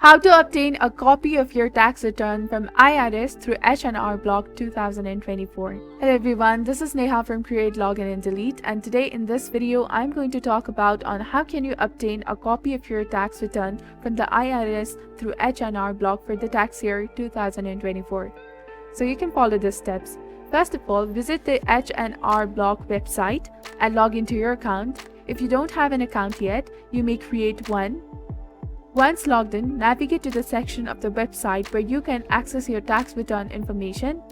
How to obtain a copy of your tax return from IRS through H&R Block 2024. Hello everyone, this is Neha from Create, Login and Delete, and today in this video I'm going to talk about on how can you obtain a copy of your tax return from the IRS through H&R Block for the tax year 2024. So you can follow the steps. First of all, visit the H&R Block website and log into your account. If you don't have an account yet, you may create one. Once logged in, navigate to the section of the website where you can access your tax return information.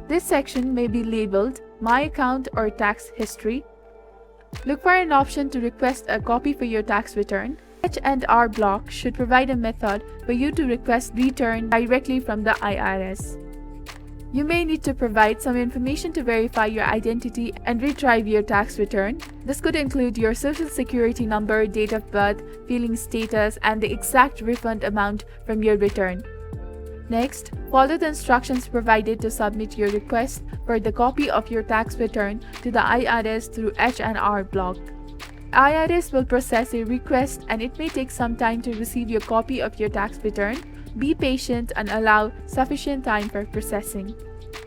This section may be labeled My Account or Tax History. Look for an option to request a copy for your tax return. H&R Block should provide a method for you to request return directly from the IRS. You may need to provide some information to verify your identity and retrieve your tax return. This could include your social security number, date of birth, filing status, and the exact refund amount from your return. Next, follow the instructions provided to submit your request for the copy of your tax return to the IRS through H&R Block. IRS will process your request and it may take some time to receive your copy of your tax return. Be patient and allow sufficient time for processing.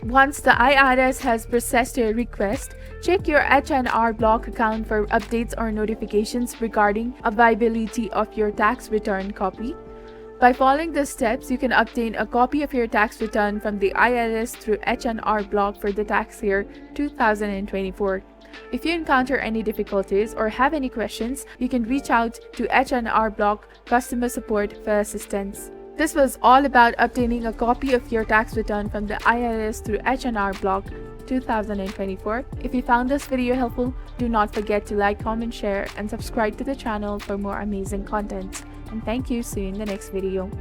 Once the IRS has processed your request, check your H&R Block account for updates or notifications regarding availability of your tax return copy. By following the steps, you can obtain a copy of your tax return from the IRS through H&R Block for the tax year 2024. If you encounter any difficulties or have any questions, you can reach out to H&R Block customer support for assistance. This was all about obtaining a copy of your tax return from the IRS through H&R Block 2024. If you found this video helpful, do not forget to like, comment, share, and subscribe to the channel for more amazing content. And thank you. See you in the next video.